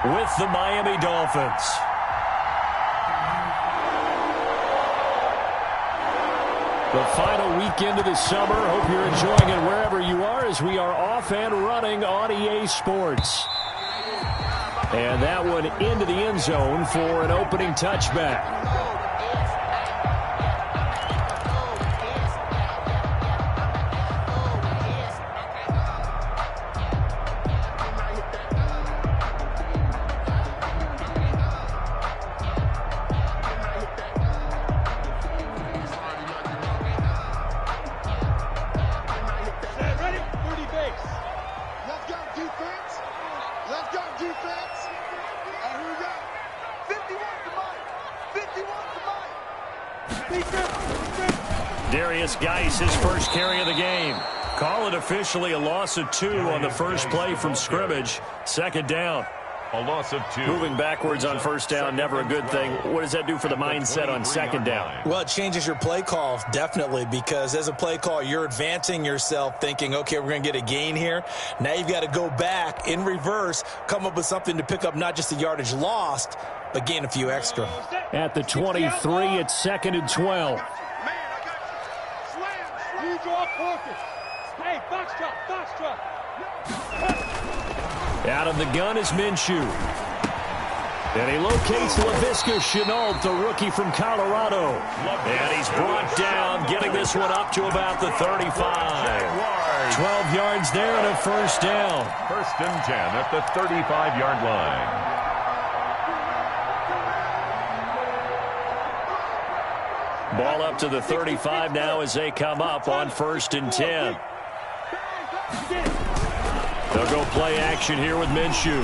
with the Miami Dolphins. The final weekend of the summer. Hope you're enjoying it wherever you are as we are off and running on EA Sports. And that one into the end zone for an opening touchback. His first carry of the game. Call it officially a loss of 2 on the first play from scrimmage. Second down. A loss of 2. Moving backwards on first down, never a good thing. What does that do for the mindset on second down? Well, it changes your play call, definitely, because as a play call, you're advancing yourself thinking, okay, we're going to get a gain here. Now you've got to go back in reverse, come up with something to pick up not just the yardage lost, but gain a few extra. At the 23, it's second and 12. Hey, box drop. Out of the gun is Minshew. And he locates LaVisca Chenault, the rookie from Colorado. And he's brought down, getting this one up to about the 35. 12 yards there and a first down. First and 10 at the 35-yard line. Ball up to the 35 now as they come up on first and 10. They'll go play action here with Minshew.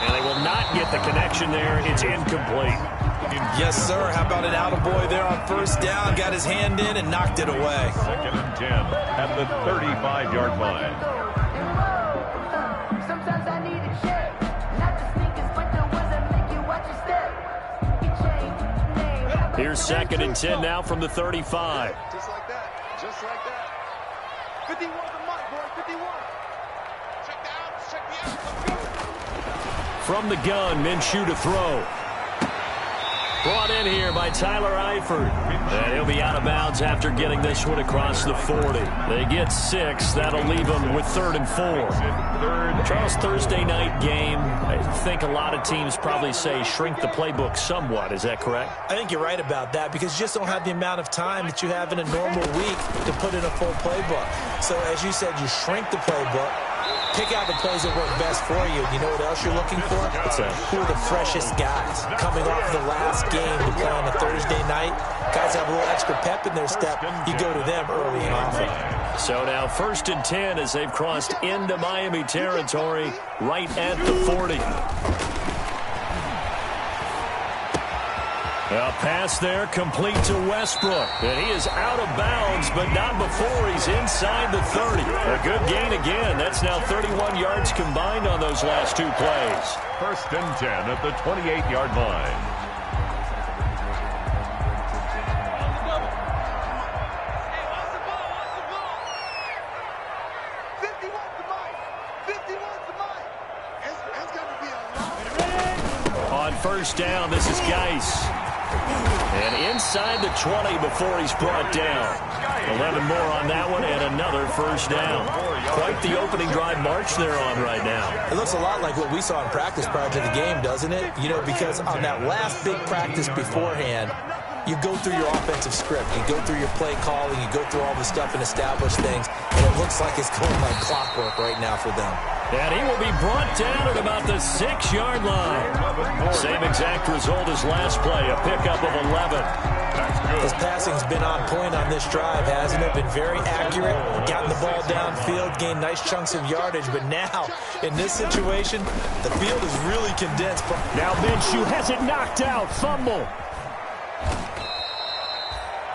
And they will not get the connection there. It's incomplete. Yes, sir. How about an attaboy there on first down? Got his hand in and knocked it away. Second and 10 at the 35-yard line. Sometimes I need a check. Not the sneakers, but the ones that make you watch your step. Here's second and 10 now from the 35. Just like that. 51 the mark, boy. 51. Check the outs. Let's go. From the gun, Minshew to throw. Brought in here by Tyler Eifert. And he'll be out of bounds after getting this one across the 40. They get 6. That'll leave them with 3rd and 4. Charles, Thursday night game. I think a lot of teams probably say shrink the playbook somewhat. Is that correct? I think you're right about that because you just don't have the amount of time that you have in a normal week to put in a full playbook. So as you said, you shrink the playbook. Pick out the plays that work best for you. You know what else you're looking for? What's that? Who are the freshest guys coming off the last game to play on a Thursday night? Guys have a little extra pep in their step. You go to them early and often. So now first and 10 as they've crossed into Miami territory right at the 40. A pass there complete to Westbrook. And he is out of bounds, but not before he's inside the 30. A good gain again. That's now 31 yards combined on those last 2 plays. First and 10 at the 28-yard line. On first down, this is Geis. And inside the 20 before he's brought down. 11 more on that one and another first down. Quite the opening drive march they're on right now. It looks a lot like what we saw in practice prior to the game, doesn't it? You know, because on that last big practice beforehand, you go through your offensive script. You go through your play calling. You go through all the stuff and establish things. And it looks like it's going like clockwork right now for them. And he will be brought down at about the 6-yard line. Same exact result as last play, a pickup of 11. His passing's been on point on this drive, hasn't it? Been very accurate, gotten the ball downfield, gained nice chunks of yardage. But now, in this situation, the field is really condensed. Now Minshew has it knocked out. Fumble.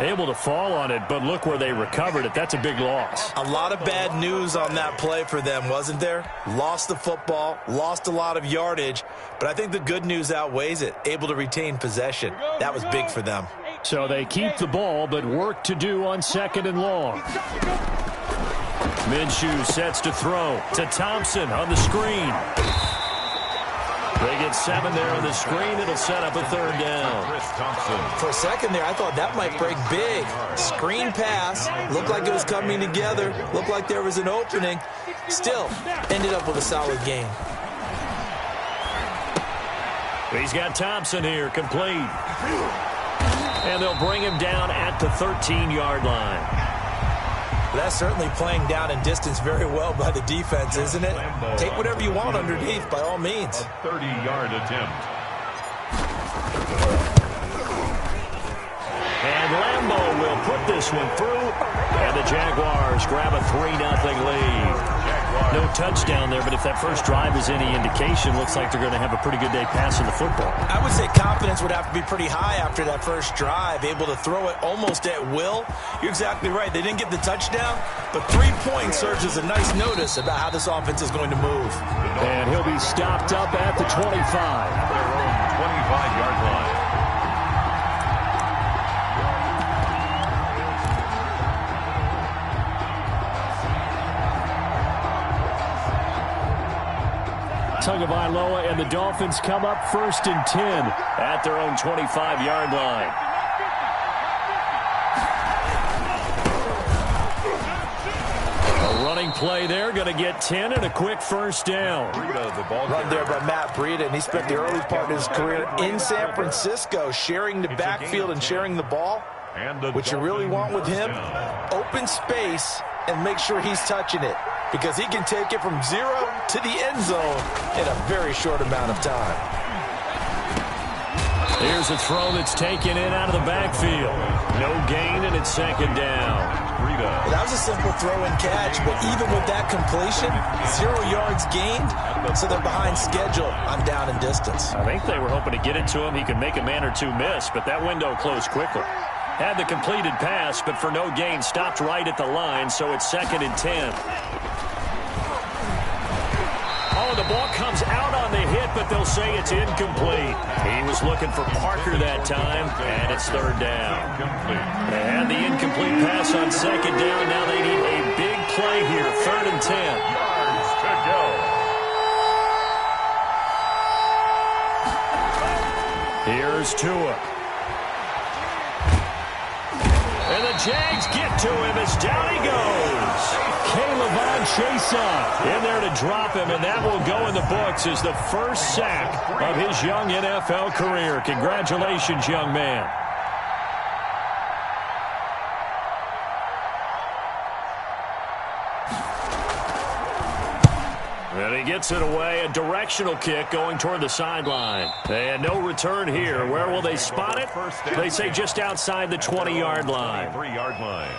Able to fall on it, but look where they recovered it. That's a big loss. A lot of bad news on that play for them, wasn't there? Lost the football, lost a lot of yardage, but I think the good news outweighs it. Able to retain possession. That was big for them. So they keep the ball, but work to do on second and long. Minshew sets to throw to Thompson on the screen. They get 7 there on the screen. It'll set up a 3rd down. For a second there, I thought that might break big. Screen pass. Looked like it was coming together. Looked like there was an opening. Still, ended up with a solid game. He's got Thompson here, complete. And they'll bring him down at the 13-yard line. That's certainly playing down and distance very well by the defense, isn't it? Take whatever you want underneath, by all means. A 30-yard attempt. And Lambeau will put this one through. And the Jaguars grab a 3-0 lead. No touchdown there, but if that first drive is any indication, looks like they're going to have a pretty good day passing the football. I would say confidence would have to be pretty high after that first drive, able to throw it almost at will. You're exactly right. They didn't get the touchdown, but 3 points serves as a nice notice about how this offense is going to move. And he'll be stopped up at the 25. Their own 25-yard line. Tagovailoa and the Dolphins come up 1st and 10 at their own 25-yard line. A running play there, going to get 10 and a quick 1st down. Run there by Matt Breida, and he spent the early part of his career in San Francisco sharing the backfield and sharing the ball. What you really want with him, open space and make sure he's touching it, because he can take it from 0 to the end zone in a very short amount of time. Here's a throw that's taken in out of the backfield. No gain, and it's 2nd down. Well, that was a simple throw and catch, but even with that completion, 0 yards gained, so they're behind schedule on down and distance. I think they were hoping to get it to him. He could make a man or two miss, but that window closed quickly. Had the completed pass, but for no gain, stopped right at the line, so it's 2nd and 10. Oh, the ball comes out on the hit, but they'll say it's incomplete. He was looking for Parker that time, and it's 3rd down. They had the incomplete pass on 2nd down. Now they need a big play here, 3rd and 10. Yards to go. Here's Tua. And the Jags get to him as down he goes. K'Lavon Chaisson in there to drop him, and that will go in the books as the first sack of his young NFL career. Congratulations, young man. And he gets it away, a directional kick going toward the sideline. And no return here. Where will they spot it? They say just outside the 20-yard line. 3-yard line.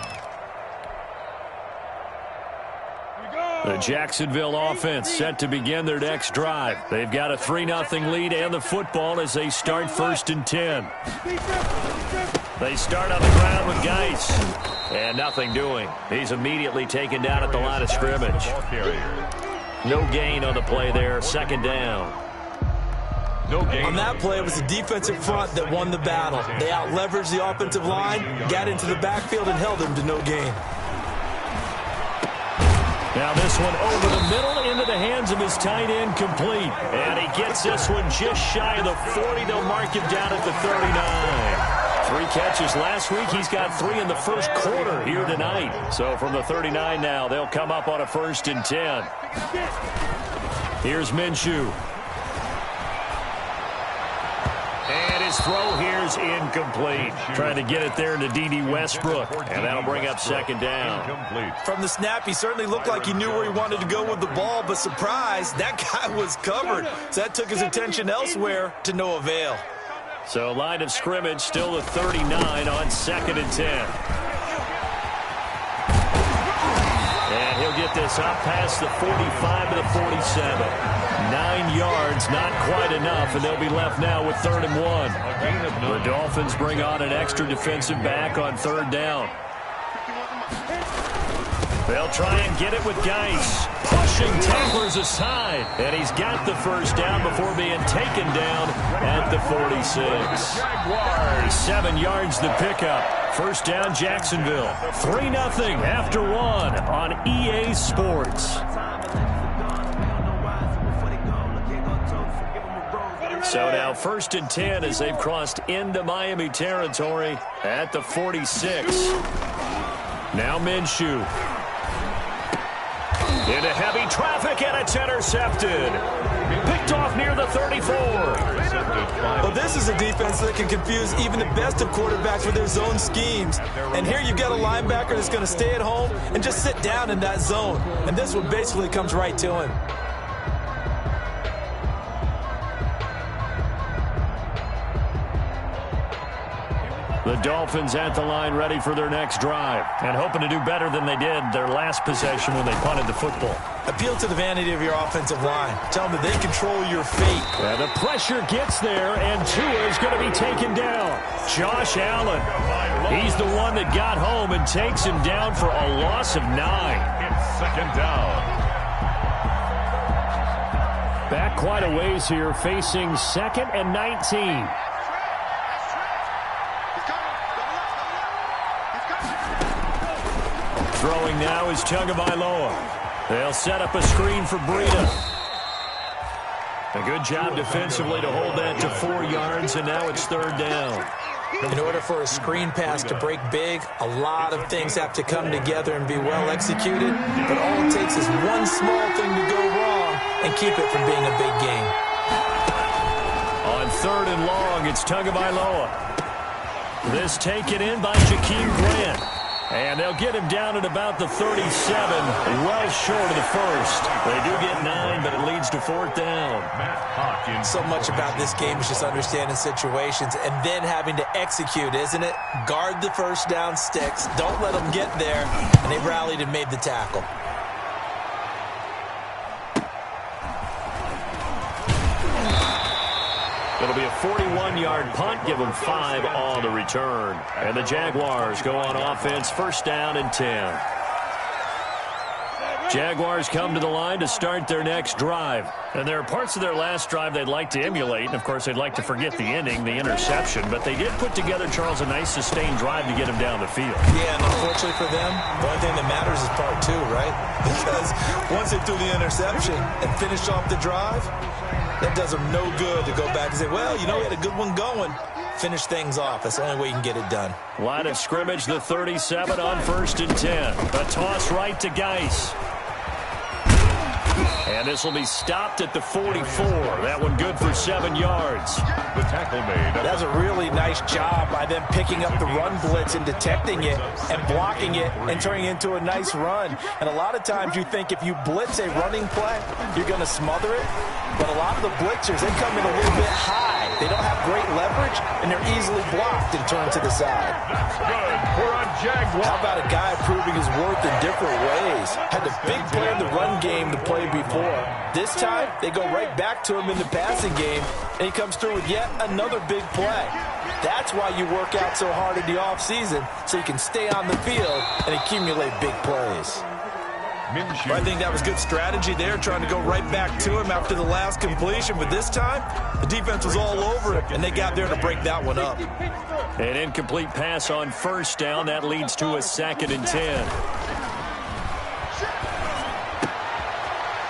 The Jacksonville offense set to begin their next drive. They've got a 3-0 lead and the football as they start 1st and 10. They start on the ground with Geis. And nothing doing. He's immediately taken down at the line of scrimmage. No gain on the play there, 2nd down. No gain. On that play, it was the defensive front that won the battle. They out-leveraged the offensive line, got into the backfield, and held them to no gain. Now this one over the middle into the hands of his tight end, complete. And he gets this one just shy of the 40. They'll mark him down at the 39. 3 catches last week. He's got 3 in the first quarter here tonight. So from the 39 now, they'll come up on a 1st and 10. Here's Minshew. And his throw here's incomplete. Trying to get it there to D.D. Westbrook. And that'll bring up 2nd down. From the snap, he certainly looked like he knew where he wanted to go with the ball, but surprise, that guy was covered. So that took his attention elsewhere to no avail. So line of scrimmage still the 39 on 2nd and 10. And he'll get this up past the 45 to the 47. 9 yards, not quite enough, and they'll be left now with 3rd and 1. The Dolphins bring on an extra defensive back on 3rd down. They'll try and get it with Geis. Pushing tacklers aside. And he's got the 1st down before being taken down at the 46. Jaguars. 7 yards the pickup. 1st down Jacksonville. 3-0 after 1 on EA Sports. So now 1st and 10 as they've crossed into Miami territory at the 46. Now Minshew. Into heavy traffic, and it's intercepted. Picked off near the 34. Well, this is a defense that can confuse even the best of quarterbacks with their zone schemes. And here you've got a linebacker that's going to stay at home and just sit down in that zone. And this one basically comes right to him. The Dolphins at the line ready for their next drive and hoping to do better than they did their last possession when they punted the football. Appeal to the vanity of your offensive line. Tell them that they control your fate. And the pressure gets there, and Tua is going to be taken down. Josh Allen, he's the one that got home and takes him down for a loss of 9. It's 2nd down. Back quite a ways here, facing 2nd and 19. Throwing now is Tagovailoa. They'll set up a screen for Breida. A good job defensively to hold that to 4 yards, and now it's 3rd down. In order for a screen pass to break big, a lot of things have to come together and be well executed, but all it takes is one small thing to go wrong and keep it from being a big game. On 3rd and long, it's Tagovailoa. This taken in by Jakeem Grant. And they'll get him down at about the 37, well short of the 1st. They do get 9, but it leads to 4th down. So much about this game is just understanding situations and then having to execute, isn't it? Guard the 1st down sticks. Don't let them get there. And they rallied and made the tackle. It'll be a 41-yard punt, give them 5 on the return. And the Jaguars go on offense, 1st down and 10. Jaguars come to the line to start their next drive. And there are parts of their last drive they'd like to emulate. And, of course, they'd like to forget the ending, the interception. But they did put together, Charles, a nice sustained drive to get him down the field. Yeah, and unfortunately for them, the only thing that matters is part 2, right? Because once they threw the interception and finished off the drive, that does them no good to go back and say, well, you know, we had a good one going. Finish things off. That's the only way you can get it done. Line of scrimmage, the 37 on 1st and 10. A toss right to Geis. And this will be stopped at the 44. That one good for 7 yards. The tackle made. That's a really nice job by them picking up the run blitz and detecting it and blocking it and turning it into a nice run. And a lot of times you think if you blitz a running play, you're going to smother it. But a lot of the blitzers, they come in a little bit high. They don't have great leverage, and they're easily blocked and turned to the side. Good for a Jaguar. How about a guy proving his worth in different ways? Had the big play in the run game to play before. This time, they go right back to him in the passing game, and he comes through with yet another big play. That's why you work out so hard in the offseason, so you can stay on the field and accumulate big plays. I think that was good strategy there, trying to go right back to him after the last completion. But this time, the defense was all over it, and they got there to break that one up. An incomplete pass on 1st down. That leads to a 2nd and 10.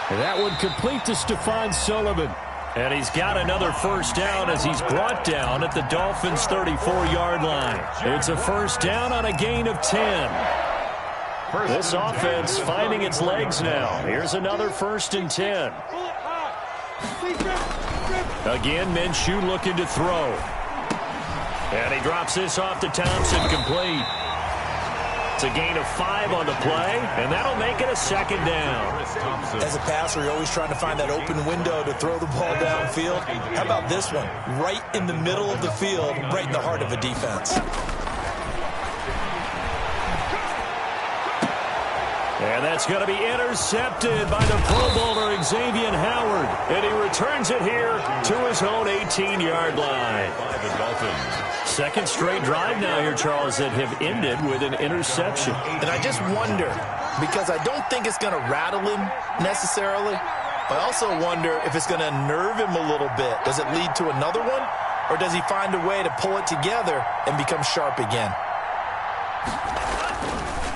And that one complete to Stephon Sullivan. And he's got another 1st down as he's brought down at the Dolphins' 34-yard line. It's a 1st down on a gain of 10. This offense finding its legs now. Here's another 1st and 10. Again, Minshew looking to throw. And he drops this off to Thompson, complete. It's a gain of 5 on the play, and that'll make it a 2nd down. As a passer, you're always trying to find that open window to throw the ball downfield. How about this one? Right in the middle of the field, right in the heart of a defense. And that's going to be intercepted by the Pro Bowler Xavier Howard. And he returns it here to his own 18-yard line. By the Dolphins. 2nd straight drive now here, Charles, that have ended with an interception. And I just wonder, because I don't think it's going to rattle him necessarily, but I also wonder if it's going to nerve him a little bit. Does it lead to another one? Or does he find a way to pull it together and become sharp again?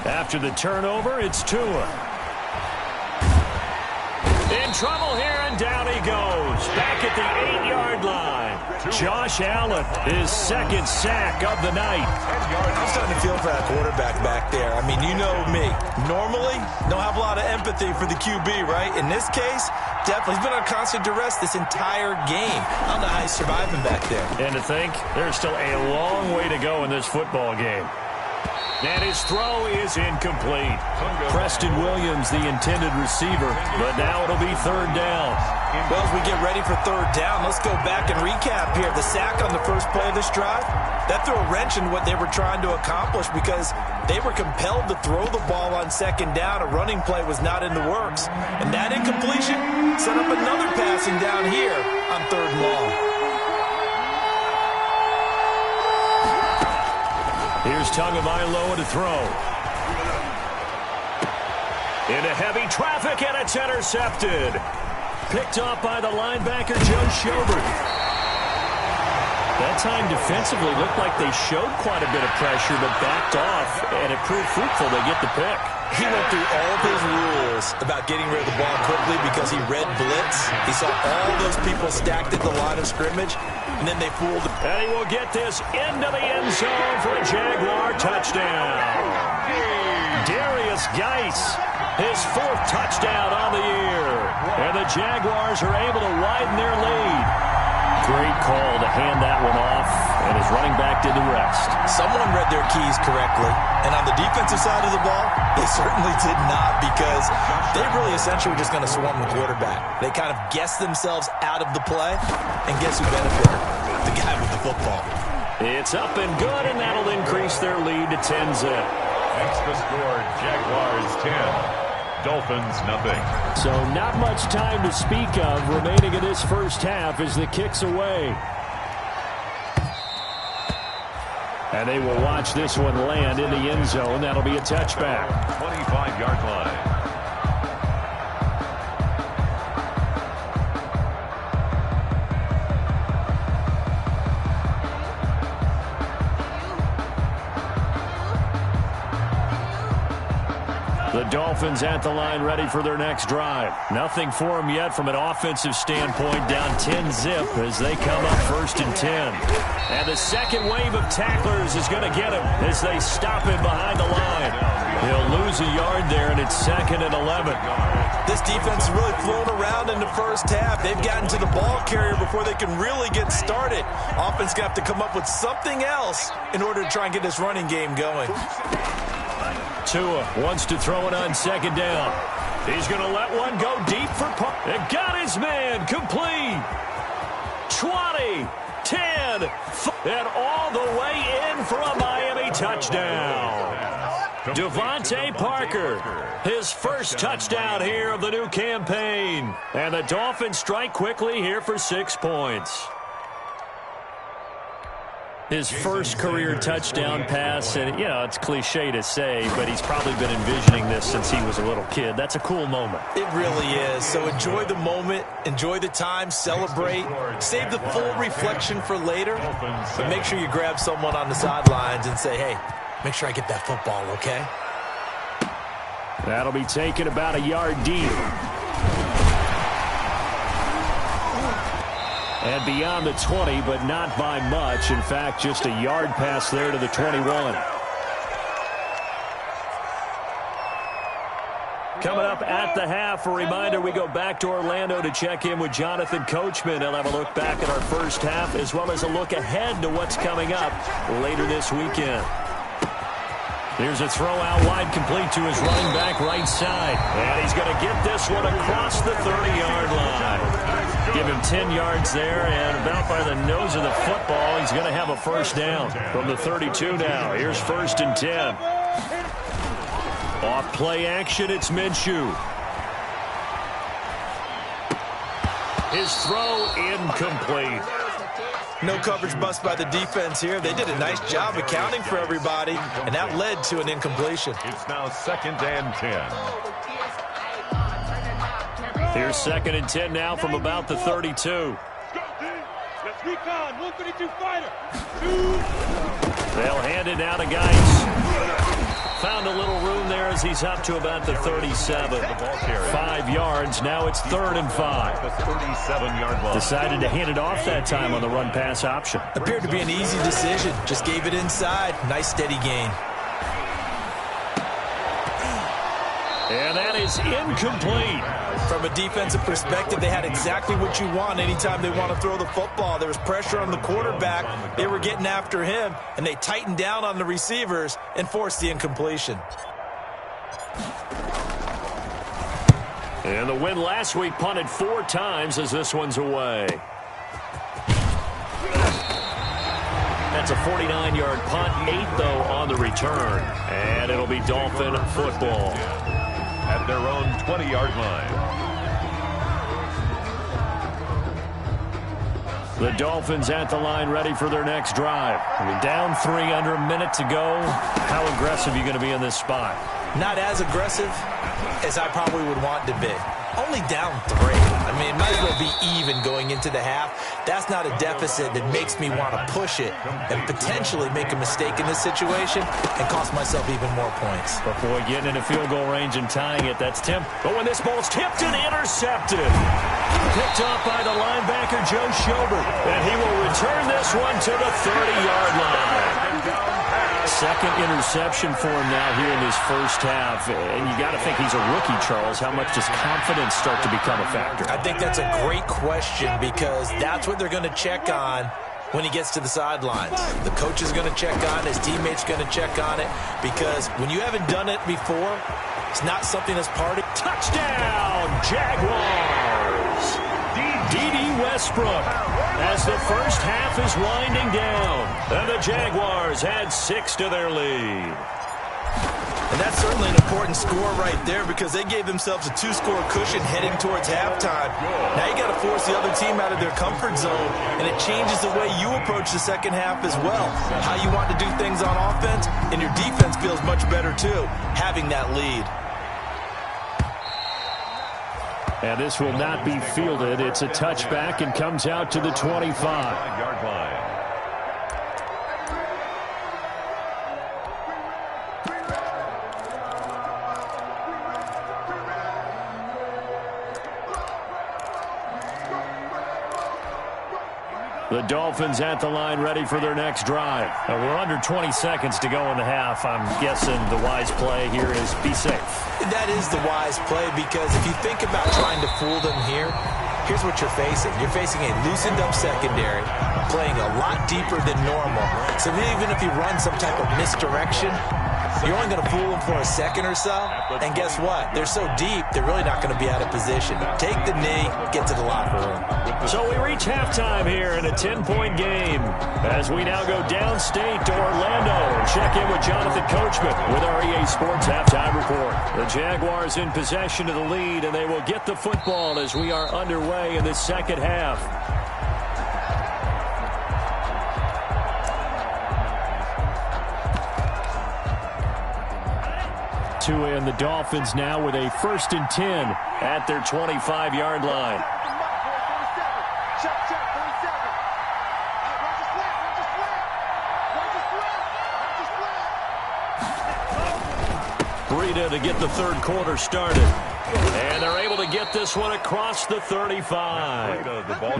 After the turnover, it's Tua. In trouble here, and down he goes. Back at the 8-yard line. Josh Allen, his second sack of the night. I'm starting to feel for that quarterback back there. I mean, you know me. Normally, don't have a lot of empathy for the QB, right? In this case, definitely. He's been on constant duress this entire game. I don't know how he's surviving back there. And to think, there's still a long way to go in this football game. And his throw is incomplete. Preston Williams, the intended receiver, but now it'll be third down. Well, as we get ready for third down, let's go back and recap here. The sack on the first play of this drive, that threw a wrench in what they were trying to accomplish because they were compelled to throw the ball on second down. A running play was not in the works. And that incompletion set up another passing down here on third and long. Here's Tagovailoa to throw. Into heavy traffic, and it's intercepted. Picked off by the linebacker, Joe Schobert. That time defensively looked like they showed quite a bit of pressure, but backed off, and it proved fruitful. They get the pick. He went through all of his rules about getting rid of the ball quickly because he read blitz. He saw all those people stacked at the line of scrimmage, and then they fooled him. And he will get this into the end zone for a Jaguar touchdown. Darius Geis, his fourth touchdown on the year. And the Jaguars are able to widen their lead. Great call to hand that one off, and his running back did the rest. Someone read their keys correctly, and on the defensive side of the ball, they certainly did not because they really essentially were just going to swarm the quarterback. They kind of guessed themselves out of the play, and guess who benefited? The guy with the football. It's up and good, and that'll increase their lead to 10-zip. Extra score, Jaguars 10. Dolphins, nothing. So not much time to speak of remaining in this first half as the kick's away. And they will watch this one land in the end zone. That'll be a touchback. 25-yard line. The Dolphins at the line ready for their next drive. Nothing for them yet from an offensive standpoint, down 10-zip as they come up 1st and 10. And the second wave of tacklers is going to get him as they stop him behind the line. He'll lose a yard there, and it's 2nd and 11. This defense is really flown around in the first half. They've gotten to the ball carrier before they can really get started. Offense going to have to come up with something else in order to try and get this running game going. Tua wants to throw it on second down. He's going to let one go deep for and got his man complete. 20, 10, and all the way in for a Miami touchdown. Devontae Parker, his first touchdown here of the new campaign. And the Dolphins strike quickly here for 6 points. His first career touchdown pass, and, you know, it's cliche to say, but he's probably been envisioning this since he was a little kid. That's a cool moment. It really is. So enjoy the moment, enjoy the time, celebrate, save the full reflection for later, but make sure you grab someone on the sidelines and say, hey, make sure I get that football, okay? That'll be taken about a yard deep. And beyond the 20, but not by much. In fact, just a yard pass there to the 21. Coming up at the half, a reminder, we go back to Orlando to check in with Jonathan Coachman. He'll have a look back at our first half as well as a look ahead to what's coming up later this weekend. Here's a throw out wide, complete to his running back right side. And he's going to get this one across the 30-yard line. Give him 10 yards there, and about by the nose of the football, he's going to have a first down from the 32 now. Here's 1st and 10. Off play action, it's Minshew. His throw incomplete. No coverage bust by the defense here. They did a nice job accounting for everybody, and that led to an incompletion. It's now 2nd and 10. Here's 2nd and 10 now from about the 32. They'll hand it now to Geis. found a little room there as he's up to about the 37. 5 yards. Now it's 3rd and 5. The 37-yard line. Decided to hand it off that time on the run-pass option. Appeared to be an easy decision. Just gave it inside. Nice steady gain. And that is incomplete. From a defensive perspective, they had exactly what you want anytime they want to throw the football. There was pressure on the quarterback. They were getting after him, and they tightened down on the receivers and forced the incompletion. And the win last week punted 4 times as this one's away. That's a 49-yard punt, 8, though, on the return. And it'll be Dolphin football. At their own 20-yard line. The Dolphins at the line ready for their next drive. We're down 3 under a minute to go. How aggressive are you going to be in this spot? Not as aggressive as I probably would want to be. Only down 3. I mean, it might as well be even going into the half. That's not a deficit that makes me want to push it and potentially make a mistake in this situation and cost myself even more points. But boy, getting into field goal range and tying it, that's Tim. But when this ball's tipped and intercepted. Picked off by the linebacker, Joe Schobert. And he will return this one to the 30-yard line. Second interception for him now here in his first half. And you got to think he's a rookie, Charles. How much does confidence start to become a factor? I think that's a great question because that's what they're going to check on when he gets to the sidelines. The coach is going to check on it. His teammates going to check on it because when you haven't done it before, it's not something that's part of... Touchdown, Jaguars! D.D. Westbrook as the first half is winding down. And the Jaguars add 6 to their lead. And that's certainly an important score right there because they gave themselves a 2-score cushion heading towards halftime. Now you got to force the other team out of their comfort zone, and it changes the way you approach the second half as well. How you want to do things on offense, and your defense feels much better too, having that lead. And this will not be fielded. It's a touchback and comes out to the 25-yard line. The Dolphins at the line ready for their next drive. We're under 20 seconds to go in the half. I'm guessing the wise play here is be safe. That is the wise play because if you think about trying to fool them here, here's what you're facing. You're facing a loosened up secondary, playing a lot deeper than normal. So even if you run some type of misdirection, you're only going to fool them for a second or so. And guess what? They're so deep, they're really not going to be out of position. Take the knee, get to the locker room. So we reach halftime here in a 10-point game as we now go downstate to Orlando and check in with Jonathan Coachman with our EA Sports Halftime Report. The Jaguars in possession of the lead, and they will get the football as we are underway in the second half. And the Dolphins now with a 1st and 10 at their 25-yard line. Breida to get the third quarter started. And they're able to get this one across the 35.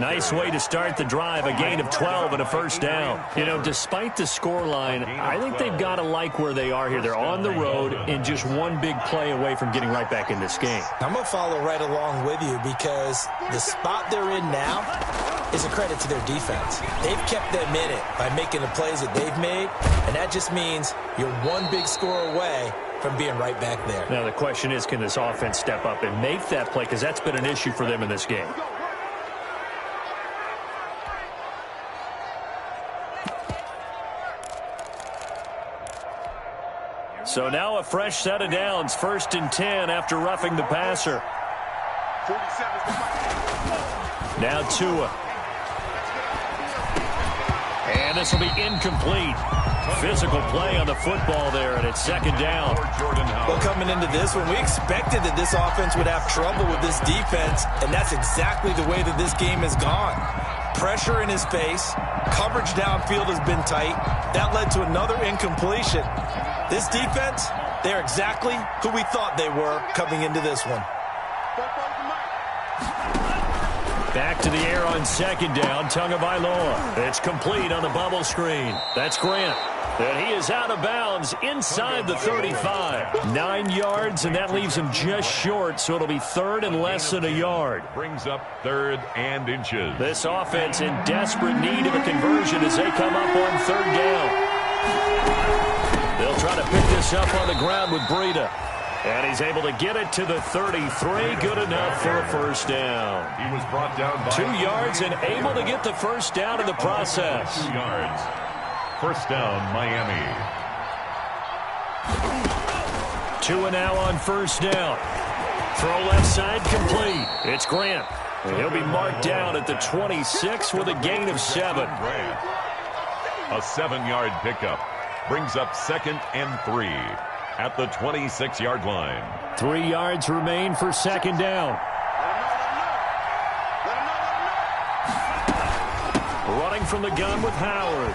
Nice way to start the drive. A gain of 12 and a first down. You know, despite the scoreline, I think they've got to like where they are here. They're on the road and just one big play away from getting right back in this game. I'm going to follow right along with you because the spot they're in now is a credit to their defense. They've kept them in it by making the plays that they've made, and that just means you're one big score away from being right back there. Now the question is, can this offense step up and make that play? Because that's been an issue for them in this game. So now a fresh set of downs. 1st and 10 after roughing the passer. Now Tua. And this will be incomplete. Physical play on the football there, and it's 2nd down. Well, coming into this one, we expected that this offense would have trouble with this defense, and that's exactly the way that this game has gone. Pressure in his face, coverage downfield has been tight. That led to another incompletion. This defense, They're exactly who we thought they were coming into this one. Back to the air on second down. Tagovailoa. It's complete on the bubble screen. That's Grant. And he is out of bounds inside the 35. 9 yards, and that leaves him just short, so it'll be third and less than a yard. Brings up 3rd and inches. This offense in desperate need of a conversion as they come up on 3rd down. They'll try to pick this up on the ground with Breida. And he's able to get it to the 33. Good enough for a first down. He was brought down by 2 yards and able to get the first down in the process. 2 yards. First down, Miami. 2 and now on first down. Throw left side complete. It's Grant. And he'll be marked down at the 26 with a gain of 7. Grant. A 7-yard pickup. Brings up 2nd and 3 at the 26-yard line. 3 yards remain for second down. Running from the gun with Howard.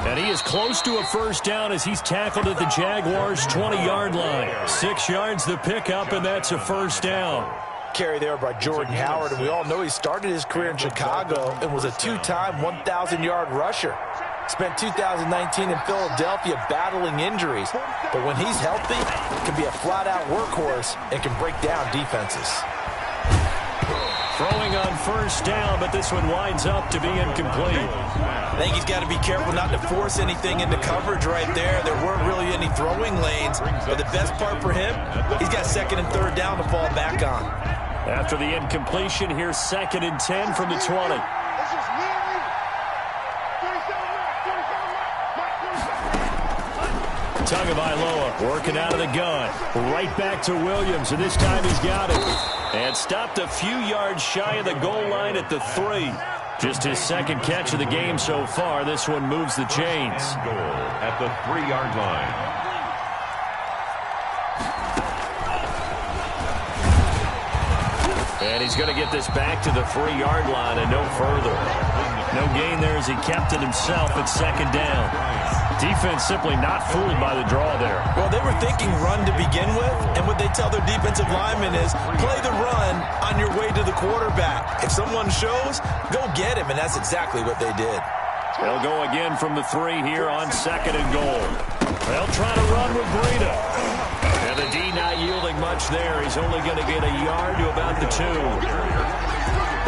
And he is close to a first down as he's tackled at the Jaguars' 20-yard line. 6 yards the pickup, and that's a first down. Carry there by Jordan Howard, and we all know he started his career in Chicago and was a 2-time 1,000-yard rusher. Spent 2019 in Philadelphia battling injuries, but when he's healthy, can be a flat-out workhorse and can break down defenses. Throwing on first down, but this one winds up to be incomplete. I think he's got to be careful not to force anything into coverage right there. There weren't really any throwing lanes, but the best part for him, he's got 2nd and 3rd down to fall back on. After the incompletion, here's 2nd and 10 from the 20. Tagovailoa working out of the gun. Right back to Williams, and this time he's got it. And stopped a few yards shy of the goal line at the 3. Just his 2nd catch of the game so far. This one moves the chains. Goal at the 3-yard line. And he's going to get this back to the 3-yard line and no further. No gain there as he kept it himself at second down. Defense simply not fooled by the draw there. Well, they were thinking run to begin with, and what they tell their defensive linemen is play the run on your way to the quarterback. If someone shows, go get him, and that's exactly what they did. They'll go again from the 3 here on 2nd and goal. They'll try to run with Breida. And the D not yielding much there. He's only going to get a yard to about the 2.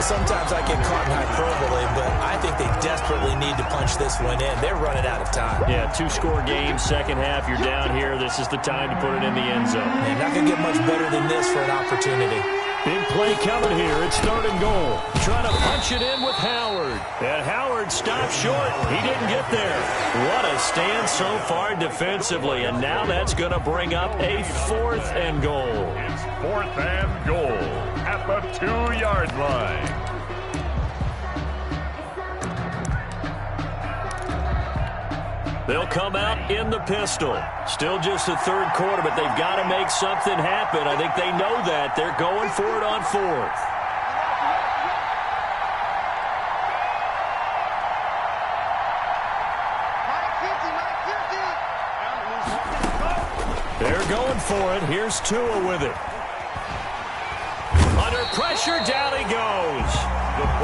Sometimes I get caught in hyperbole, but I think they desperately need to punch this one in. They're running out of time. Yeah, 2-score game, second half, you're down here. This is the time to put it in the end zone. Man, not going to get much better than this for an opportunity. Big play coming here. It's 3rd and goal. Trying to punch it in with Howard. And Howard stopped short. He didn't get there. What a stand so far defensively. And now that's going to bring up a 4th and goal. It's 4th and goal at the 2-yard line. They'll come out in the pistol. Still just the 3rd quarter, but they've got to make something happen. I think they know that. They're going for it on 4th. They're going for it. Here's Tua with it. Under pressure, down he goes.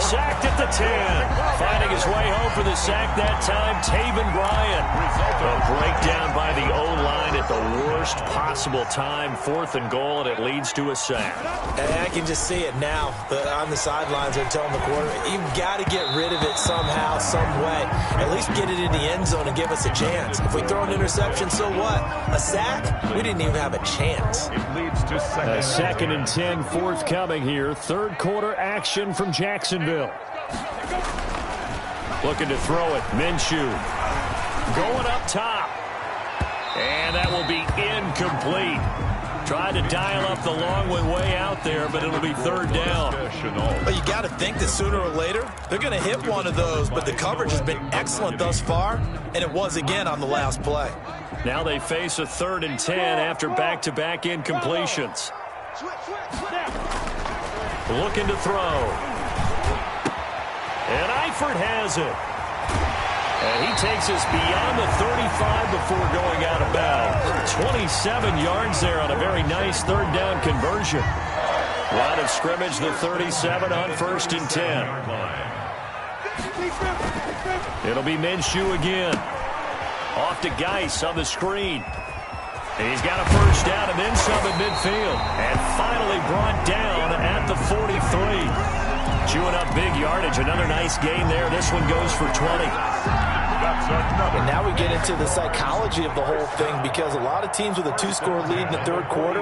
Sacked at the 10. Finding his way home for the sack that time, Taven Bryan. A breakdown by the O-line at the worst possible time. 4th and goal, and it leads to a sack. And I can just see it now. On the sidelines, they're telling the quarterback, you've got to get rid of it somehow, some way. At least get it in the end zone and give us a chance. If we throw an interception, so what? A sack? We didn't even have a chance. It leads to 2nd and 10 forthcoming here. 3rd quarter action from Jacksonville. Looking to throw it. Minshew. Going up top. And that will be incomplete. Tried to dial up the long way out there, but it'll be 3rd down. Well, you got to think that sooner or later, they're going to hit one of those, but the coverage has been excellent thus far, and it was again on the last play. Now they face a 3rd and 10 after back-to-back incompletions. Looking to throw. And Eifert has it. And he takes us beyond the 35 before going out of bounds. 27 yards there on a very nice third down conversion. Line of scrimmage, the 37 on 1st and 10. It'll be Minshew again. Off to Geis on the screen. He's got a first down and then some at midfield. And finally brought down at the 43. Chewing up big yardage. Another nice gain there. This one goes for 20. And now we get into the psychology of the whole thing, because a lot of teams with a 2-score lead in the third quarter,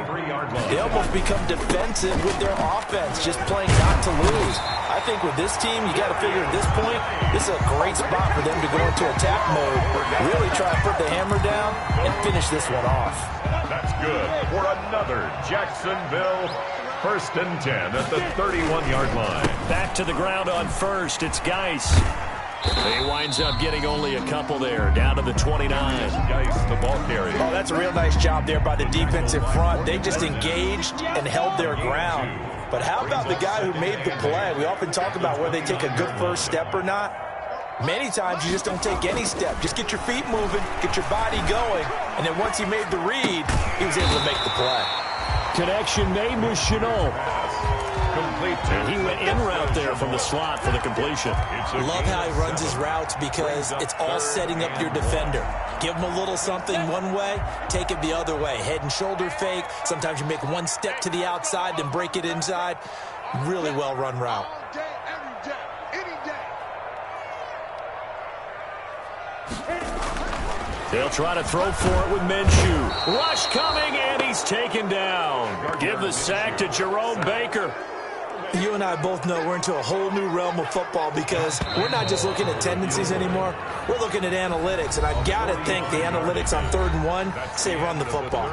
they almost become defensive with their offense, just playing not to lose. I think with this team, you got to figure at this point, this is a great spot for them to go into attack mode, really try to put the hammer down and finish this one off. That's good for another Jacksonville 1st and 10 at the 31-yard line. Back to the ground on first. It's Geis. He winds up getting only a couple there, down to the 29. Geis, the ball carrier. Oh, that's a real nice job there by the defensive front. They just engaged and held their ground. But how about the guy who made the play? We often talk about whether they take a good first step or not. Many times you just don't take any step. Just get your feet moving, get your body going, and then once he made the read, he was able to make the play. Connection made with Chenault. Complete. And he went in route there from the slot for the completion. Love how he runs his routes, because it's all setting up your defender. Give him a little something one way, take it the other way. Head and shoulder fake. Sometimes you make one step to the outside, then break it inside. Really well run route. All day, every day, any day. They'll try to throw for it with Minshew. Rush coming, and he's taken down. Give the sack to Jerome Baker. You and I both know we're into a whole new realm of football, because we're not just looking at tendencies anymore. We're looking at analytics, and I've got to think the analytics on 3rd and 1 say run the football.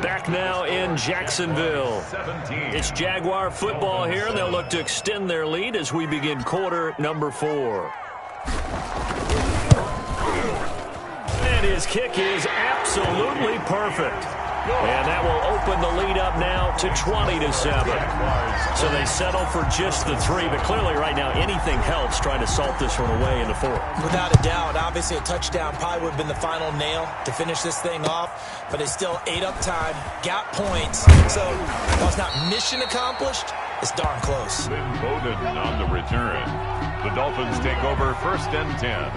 Back now in Jacksonville. It's Jaguar football here, and they'll look to extend their lead as we begin quarter number 4. And his kick is absolutely perfect. And that will open the lead up now to 20-7. So they settle for just the 3, but clearly right now anything helps trying to salt this one away in the 4th. Without a doubt, obviously a touchdown probably would have been the final nail to finish this thing off, but it's still ate up time, got points. So while it's not mission accomplished, it's darn close. Lynn Bowden on the return. The Dolphins take over 1st and 10.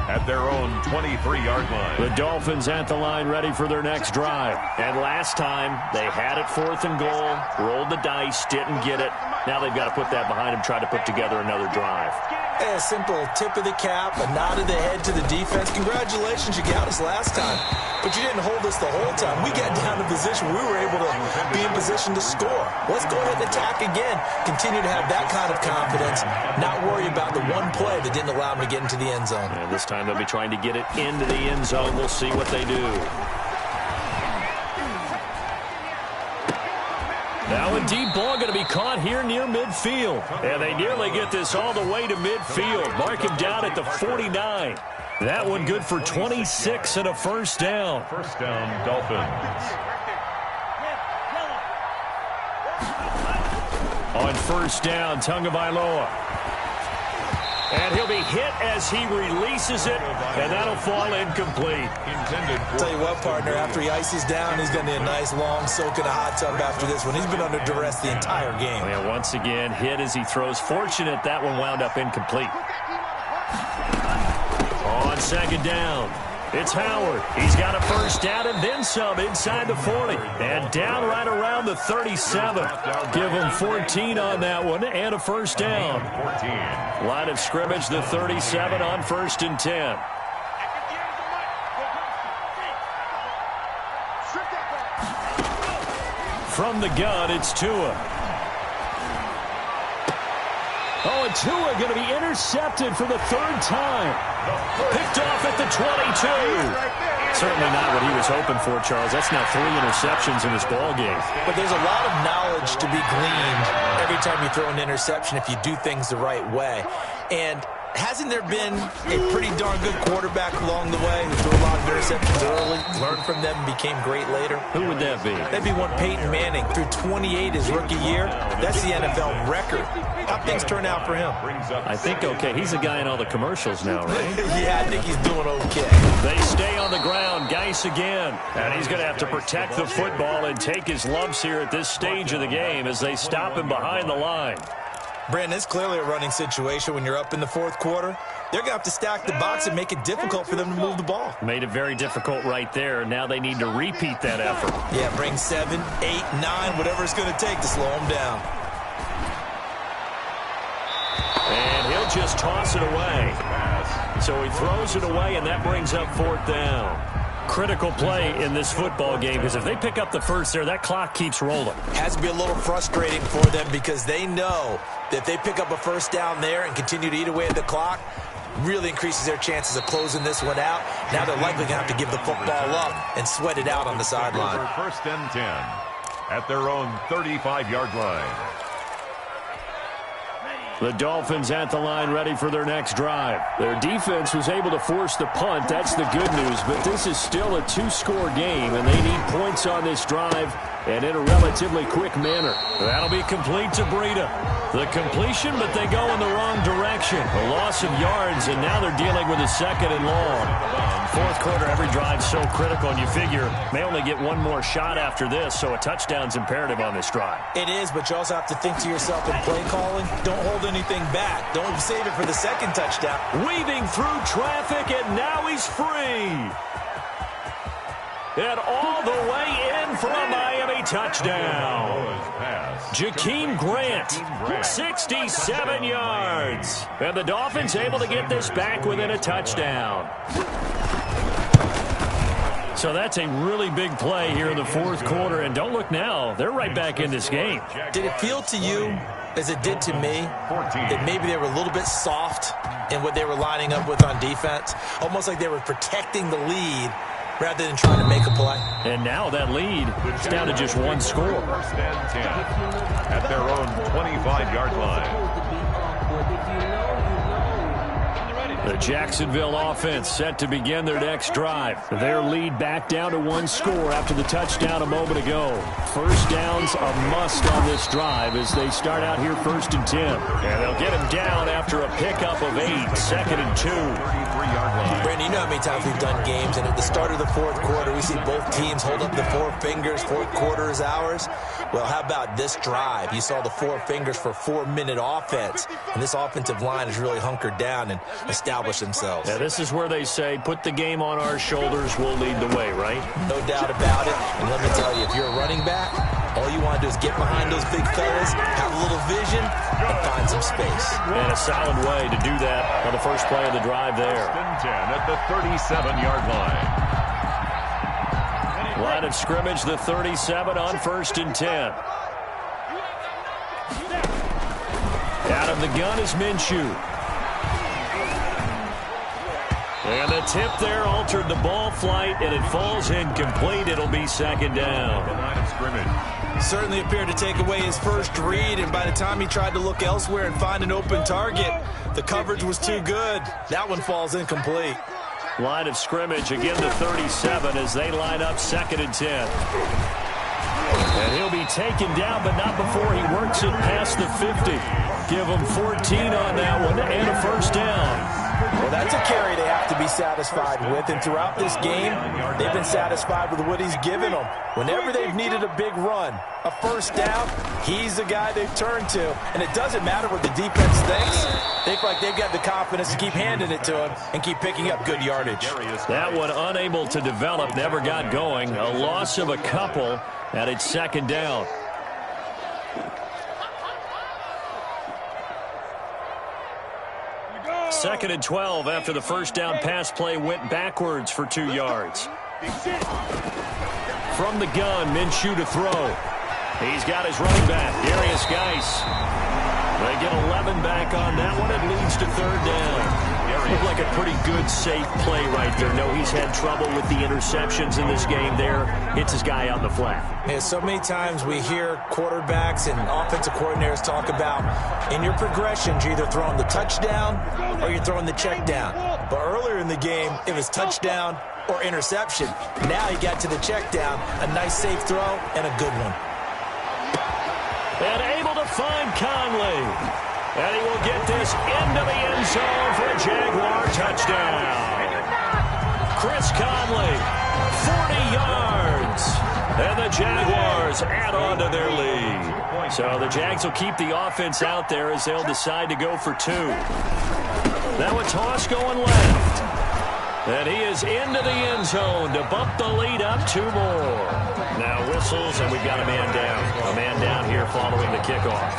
At their own 23-yard line. The Dolphins at the line, ready for their next drive. And last time, they had it 4th and goal, rolled the dice, didn't get it. Now they've got to put that behind them, try to put together another drive. A simple tip of the cap, a nod of the head to the defense. Congratulations, you got us last time. But you didn't hold us the whole time. We got down to position where we were able to be in position to score. Let's go ahead and attack again. Continue to have that kind of confidence. Not worry about the one play that didn't allow them to get into the end zone. And this time they'll be trying to get it into the end zone. We'll see what they do. Now a deep ball going to be caught here near midfield. And they nearly get this all the way to midfield. Mark him down at the 49. That one good for 26 and a first down. First down, Dolphins. On first down, Tagovailoa. And he'll be hit as he releases it, and that'll fall incomplete. I'll tell you what, partner, after he ices down, he's going to need a nice long soak in a hot tub after this one. He's been under duress the entire game. And once again, hit as he throws. Fortunate that one wound up incomplete. On second down, it's Howard. He's got a first down and then some inside the 40. And down right around the 37. Give him 14 on that one and a first down. 14. Line of scrimmage, the 37 on 1st and 10. From the gun, it's Tua. Oh, and Tua going to be intercepted for the 3rd time. Picked off at the 22. Certainly not what he was hoping for, Charles. That's now 3 interceptions in this ball game. But there's a lot of knowledge to be gleaned every time you throw an interception if you do things the right way. And Hasn't there been a pretty darn good quarterback along the way who threw a lot of interceptions early, learned from them, and became great later? Who would that be? That'd be one Peyton Manning. Threw 28 his rookie year. That's the NFL record. How things turn out for him? I think okay. He's a guy in all the commercials now, right? Yeah, I think he's doing okay. They stay on the ground. Geis again. And he's going to have to protect the football and take his lumps here at this stage of the game as they stop him behind the line. Brandon, it's clearly a running situation when you're up in the fourth quarter. They're going to have to stack the box and make it difficult for them to move the ball. Made it very difficult right there. Now they need to repeat that effort. Yeah, bring 7, 8, 9, whatever it's going to take to slow them down. And he'll just toss it away. So he throws it away, and that brings up fourth down. Critical play in this football game because if they pick up the first there, that clock keeps rolling. Has to be a little frustrating for them because they know that if they pick up a first down there and continue to eat away at the clock, really increases their chances of closing this one out. Now they're likely going to have to give the football up and sweat it out on the sideline. First and 10 at their own 35-yard line. The Dolphins at the line ready for their next drive. Their defense was able to force the punt. That's the good news, but this is still a two-score game, and they need points on this drive and in a relatively quick manner. That'll be complete to Breida. The completion, but they go in the wrong direction. A loss of yards, and now they're dealing with a second and long. Fourth quarter, every drive's so critical, and you figure may only get one more shot after this, so a touchdown's imperative on this drive. It is, but you also have to think to yourself in play calling, don't hold anything back. Don't save it for the second touchdown. Weaving through traffic, and now he's free. And all the way in for a Miami touchdown. Jakeem Grant, 67 yards. And the Dolphins able to get this back within a touchdown. So that's a really big play here in the fourth quarter. And don't look now, they're right back in this game. Did it feel to you, as it did to me, that maybe they were a little bit soft in what they were lining up with on defense? Almost like they were protecting the lead rather than trying to make a play. And now that lead is down to just one score. First and 10 at their own 25-yard line. The Jacksonville offense set to begin their next drive. Their lead back down to one score after the touchdown a moment ago. First down's a must on this drive as they start out here first and 10. And they'll get him down after a pickup of 8, second and 2. Brandon, you know how many times we've done games, and at the start of the fourth quarter, we see both teams hold up the four fingers, fourth quarter is ours. Well, how about this drive? You saw the four fingers for a 4-minute offense, and this offensive line is really hunkered down and established themselves. Yeah, this is where they say, put the game on our shoulders, we'll lead the way, right? No doubt about it. And let me tell you, if you're a running back, all you want to do is get behind those big fellas, have a little vision, and find some space. And a solid way to do that on the first play of the drive there. First and 10 at the 37-yard line. Line of scrimmage, the 37 on first and 10. Out of the gun is Minshew. And the tip there altered the ball flight, and it falls incomplete. It'll be second down. Line of scrimmage. Certainly appeared to take away his first read, and by the time he tried to look elsewhere and find an open target, the coverage was too good. That one falls incomplete. Line of scrimmage, again the 37 as they line up second and 10. And he'll be taken down, but not before he works it past the 50. Give him 14 on that one and a first down. Well, that's a carry they have to be satisfied with, and throughout this game, they've been satisfied with what he's given them. Whenever they've needed a big run, a first down, he's the guy they've turned to, and it doesn't matter what the defense thinks. They feel like they've got the confidence to keep handing it to him and keep picking up good yardage. That one unable to develop, never got going. A loss of a couple, and it's second down. Second and 12 after the first down pass play went backwards for 2 yards. From the gun, Minshew to throw. He's got his running back, Geis. They get 11 back on that one. It leads to third down. Looked like a pretty good, safe play right there. No, he's had trouble with the interceptions in this game there. Hits his guy out in the flat. Yeah, so many times we hear quarterbacks and offensive coordinators talk about in your progressions, you're either throwing the touchdown or you're throwing the check down. But earlier in the game, it was touchdown or interception. Now he got to the check down, a nice safe throw and a good one. And able to find Conley. And he will get this into the end zone for a Jaguar touchdown. Chris Conley, 40 yards. And the Jaguars add on to their lead. So the Jags will keep the offense out there as they'll decide to go for two. Now a toss going left. And he is into the end zone to bump the lead up two more. Now whistles, and we've got a man down. A man down here following the kickoff.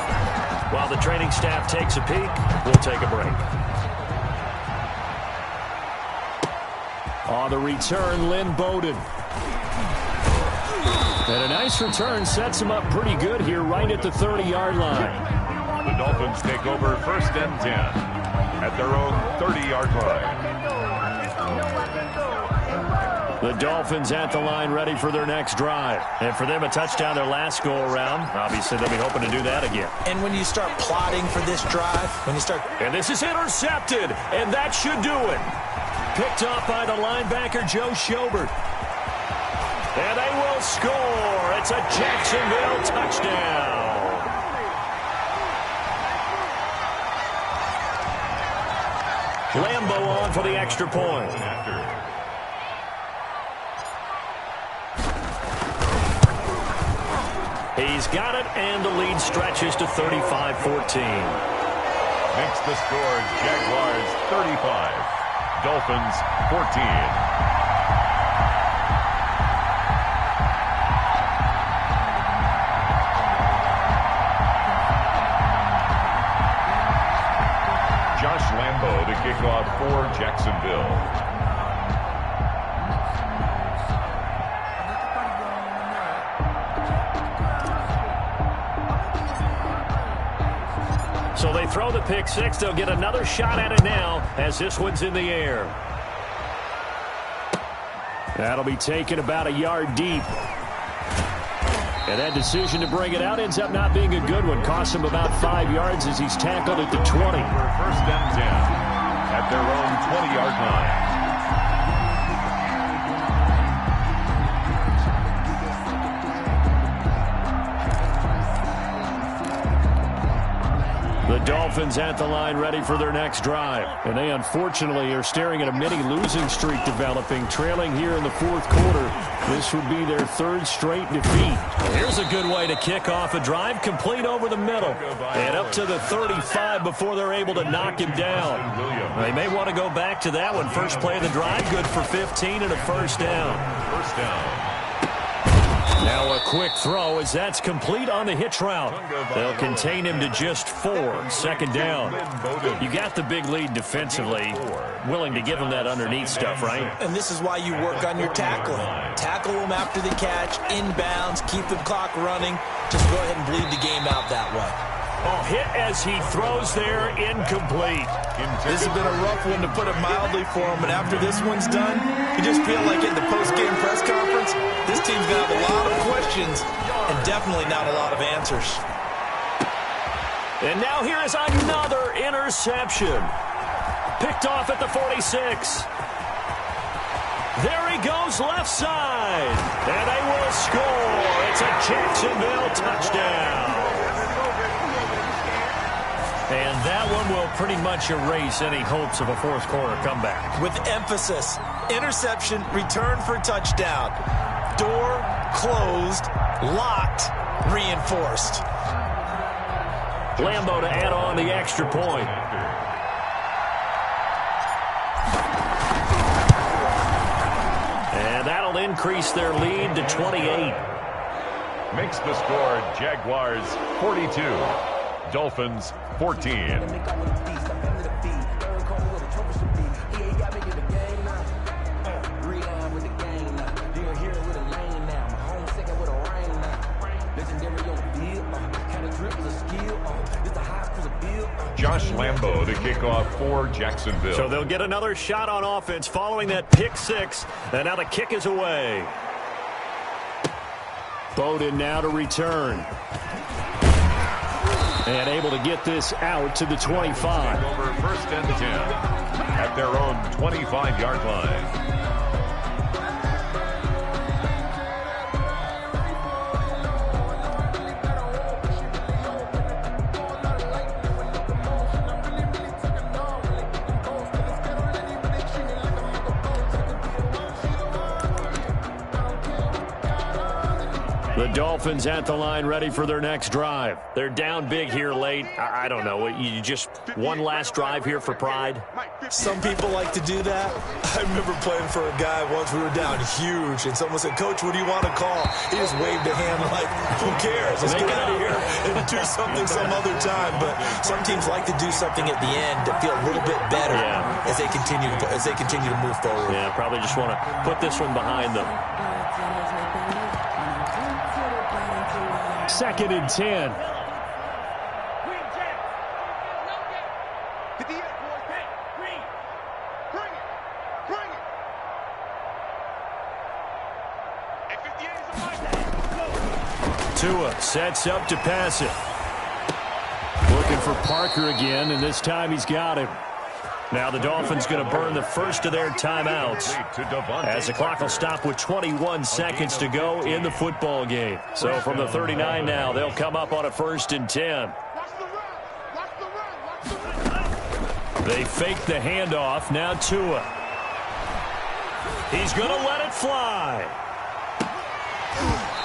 While the training staff takes a peek, we'll take a break. On the return, Lynn Bowden. And a nice return sets him up pretty good here right at the 30-yard line. The Dolphins take over 1st and 10 at their own 30-yard line. The Dolphins at the line ready for their next drive. And for them, a touchdown their last go-around. Obviously, they'll be hoping to do that again. And when you start plotting for this drive, And this is intercepted, and that should do it. Picked off by the linebacker, Joe Schobert. And they will score. It's a Jacksonville touchdown. Lambo on for the extra point. He's got it, and the lead stretches to 35-14. Makes the score Jaguars 35, Dolphins 14. Josh Lambo to kick off for Jacksonville. So they throw the pick six. They'll get another shot at it now as this one's in the air. That'll be taken about a yard deep. And that decision to bring it out ends up not being a good one. Costs him about 5 yards as he's tackled at the 20. For 1st and 10 at their own 20-yard line. The Dolphins at the line ready for their next drive. And they unfortunately are staring at a mini losing streak developing, trailing here in the 4th quarter. This would be their 3rd straight defeat. Here's a good way to kick off a drive, complete over the middle. And up to the 35 before they're able to knock him down. They may want to go back to that one. First play of the drive, good for 15 and a first down. First down. Now a quick throw as that's complete on the hitch route. They'll contain him to just 4. 2nd down. You got the big lead defensively. Willing to give him that underneath stuff, right? And this is why you work on your tackling. Tackle them after the catch, inbounds, keep the clock running. Just go ahead and bleed the game out that way. Oh, hit as he throws there, incomplete. This has been a rough one, to put it mildly, for him. And after this one's done, you just feel like in the post-game press conference, this team's going to have a lot of questions and definitely not a lot of answers. And now here is another interception. Picked off at the 46. There he goes left side. And they will score. It's a Jacksonville touchdown. And that one will pretty much erase any hopes of a 4th quarter comeback. With emphasis, interception, return for touchdown. Door closed, locked, reinforced. Lambo to add on the extra point. And that'll increase their lead to 28. Makes the score Jaguars 42, Dolphins 14. Josh Lambo Lambeau to kick off for Jacksonville. So they'll get another shot on offense following that pick six. And now the kick is away. Bowden now to return. And able to get this out to the 25. Over 1st and 10 at their own 25-yard line. The Dolphins at the line ready for their next drive. They're down big here late. I don't know. You just one last drive here for pride? Some people like to do that. I remember playing for a guy once. We were down huge, and someone said, "Coach, what do you want to call?" He just waved a hand like, who cares? Let's get out of here and do something some other time. But some teams like to do something at the end to feel a little bit better as they continue to move forward. Yeah, probably just want to put this one behind them. 2nd and 10. Tua sets up to pass it. Looking for Parker again, and this time he's got him. Now the Dolphins going to burn the first of their timeouts as the clock will stop with 21 seconds to go in the football game. So from the 39 now, they'll come up on a 1st and 10. They fake the handoff. Now Tua. He's going to let it fly.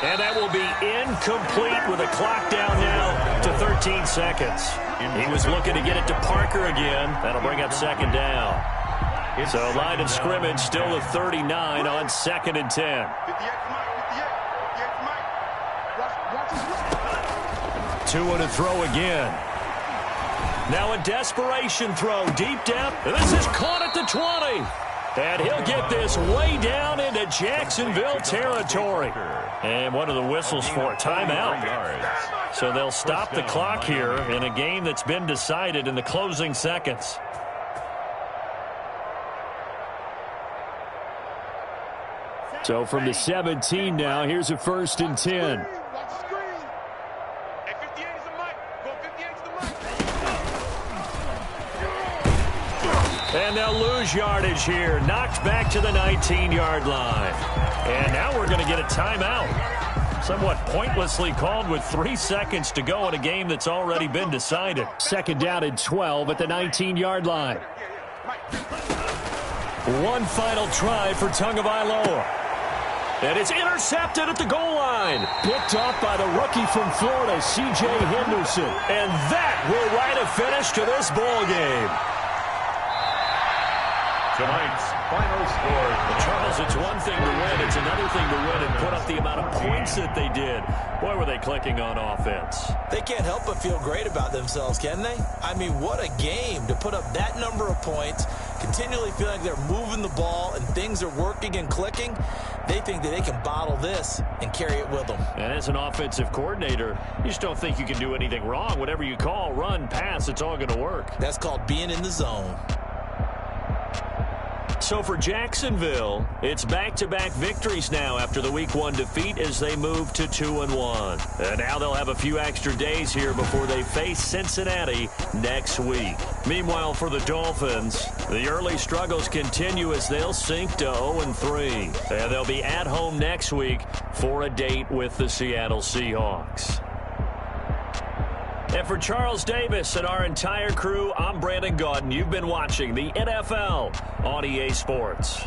And that will be incomplete with a clock down now to 13 seconds. He was looking to get it to Parker again. That'll bring up 2nd down. So line of scrimmage still the 39 on 2nd and 10. Tua to throw again. Now a desperation throw deep down. This is caught at the 20. And he'll get this way down into Jacksonville territory. And what are the whistles for? Timeout. So they'll stop the clock here in a game that's been decided in the closing seconds. So from the 17 now, here's a 1st and 10. And they'll lose yardage here. Knocked back to the 19-yard line. And now we're going to get a timeout. Somewhat pointlessly called with 3 seconds to go in a game that's already been decided. 2nd down and 12 at the 19-yard line. One final try for Tagovailoa. And it's intercepted at the goal line. Picked off by the rookie from Florida, C.J. Henderson. And that will write a finish to this ball game. Tonight's final score. Well, Charles, it's one thing to win. It's another thing to win and put up the amount of points that they did. Boy, were they clicking on offense. They can't help but feel great about themselves, can they? I mean, what a game to put up that number of points, continually feeling like they're moving the ball and things are working and clicking. They think that they can bottle this and carry it with them. And as an offensive coordinator, you just don't think you can do anything wrong. Whatever you call, run, pass, it's all going to work. That's called being in the zone. So for Jacksonville, it's back-to-back victories now after the Week 1 defeat as they move to 2-1. And now they'll have a few extra days here before they face Cincinnati next week. Meanwhile, for the Dolphins, the early struggles continue as they'll sink to 0-3. And they'll be at home next week for a date with the Seattle Seahawks. And for Charles Davis and our entire crew, I'm Brandon Gaudin. You've been watching the NFL on EA Sports.